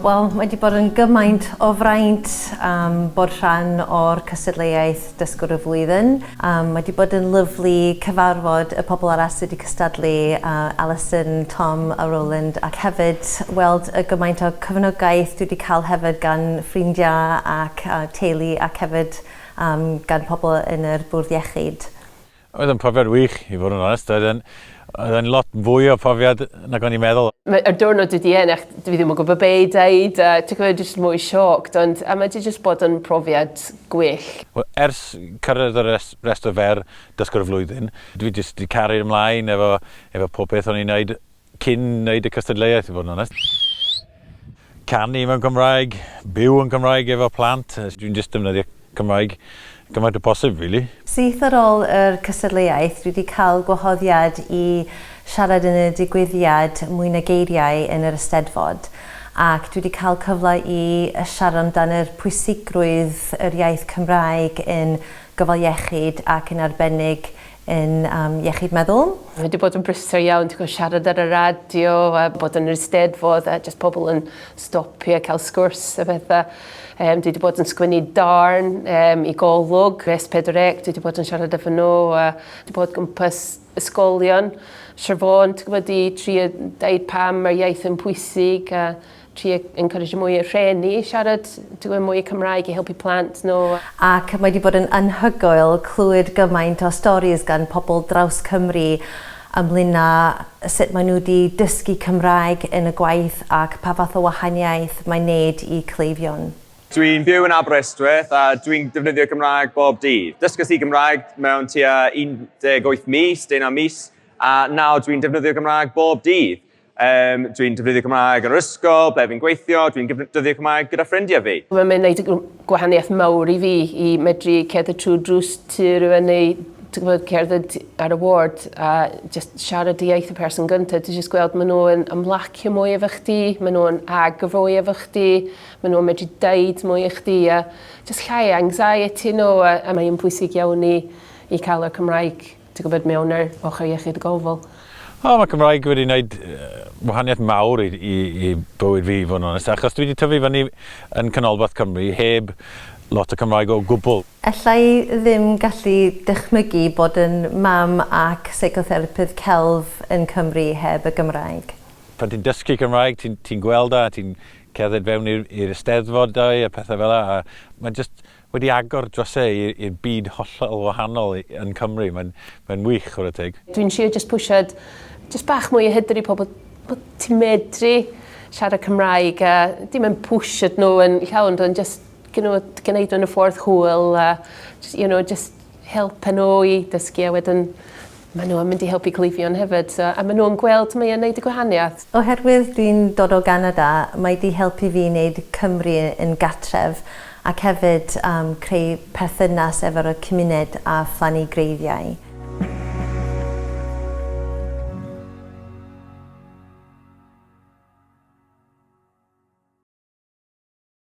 Wel, mae wedi bod yn gymaint o fraint bod rhan o'r Nghystadleuaeth Dysgwr y Flwyddyn. Mae wedi bod yn lyflu cyfarfod y pobl arall sydd wedi cystadlu, Alison, Tom a Roland, ac hefyd weld y gymaint o cyfnogaeth dwi wedi cael hefyd gan ffrindiau ac teulu ac hefyd gan pobl yn yr bwrdd iechyd. Oedd yn profiad wych, i fod yn onest. Oedd yn lot fwy o profiad nag o'n i'n meddwl. Y diwrnod wedi ennill, dwi ddim yn gwybod be i dweud, ti'n gwybod jyst mwy sioct, ond mae wedi jyst bod yn profiad gwych. Wel, ers cyrraedd y rest o fer Dysgwr y Flwyddyn, dwi jyst wedi cario ymlaen efo pob beth o'n i'n neud cyn neud y cystadleuaeth, i fod yn onest. Canu mewn Gymraeg, byw yn Gymraeg efo plant, dwi'n jyst defnyddio Cymraeg gymaint o bosib, really. Syth ar ôl yr cystadleuaeth, dwi wedi cael gwahoddiad i siarad yn y digwyddiad mwy na geiriau yn yr Eisteddfod, ac dwi wedi cael cyfle i siarad amdano'r pwysigrwydd yr iaith Cymraeg yn gofal iechyd ac yn arbennig yn iechyd meddwl. Mae wedi bod yn brysur iawn, ti'n gwybod siarad ar y radio, bod yn yr Eisteddfod, jyst pobl yn stopio, cael sgwrs a bethau. Dwi wedi bod yn sgwennu darn i golwg, S4C, dwi wedi bod yn siarad efo nhw, dwi wedi bod gwmpas ysgolion, Siarfon, ti'n gwybod, i trio deud pam mae'r iaith yn pwysig, a trio encourage mwy o rheni, siarad mwy o Cymraeg i helpu plant nhw. Ac mae wedi bod yn anhygoel clywed gymaint o storis gan pobl draws Cymru ynglyn â sut maen nhw wedi dysgu Cymraeg yn y gwaith ac pa fath o wahaniaeth mae'n neud i cleifion. Dwi'n byw yn Aberystwyth a dwi'n defnyddio Cymraeg bob dydd. Dysgais i Gymraeg mewn tua 18 mis, 19 mis, a nawr dwi'n defnyddio Cymraeg bob dydd. Dwi'n defnyddio Cymraeg yn yr ysgol, ble fi'n gweithio, dwi'n defnyddio Cymraeg gyda ffrindiau fi. Mae'n gwneud gwahaniaeth mawr i fi i medru cerdded trwy drws rhywun neu cerdded ar y ward a just siarad i iaith y person gyntaf. Dwi'n just gweld maen nhw'n ymlacio mwy efo chdi, maen nhw'n agrafoi efo chdi, maen nhw'n medru deud mwy efo chdi a just llai anxiety nhw a mae'n pwysig iawn i cael y Cymraeg mewn yr ochr iechyd gofal. Mae Cymraeg wedi gwneud wahaniaeth mawr i bywyd fi, fod yn onest, achos dwi wedi tyfu fyny yn Canolbarth Cymru heb lot o Cymraeg o gwbl. Allai ddim gallu dychmygu bod yn mam ac psychotherapydd celf yn Cymru heb y Gymraeg. Pan ti'n dysgu Cymraeg, ti'n gweld a ti'n cerdded fewn i'r Eisteddfodau a pethau fel yna. Mae'n just wedi agor dros i'r byd hollol wahanol yn Cymru. Mae'n wych o'r teg. Dwi'n siarad just pwysad just bach mwy o hyder i pobl bod ti'n medru siarad Cymraeg a dim yn pwysad nhw yn llawn, ond just gwneud nhw'n y ffordd hwyl a just help nhw i dysgu a wedyn maen nhw'n mynd i helpu cleifion hefyd a maen nhw'n gweld mae yn gwneud y gwahaniaeth. Oherwydd dwi'n dod o Ganada, mae wedi helpu fi wneud Cymru yn gatref ac hefyd creu perthynas efo'r cymuned a phlannu greiddiau.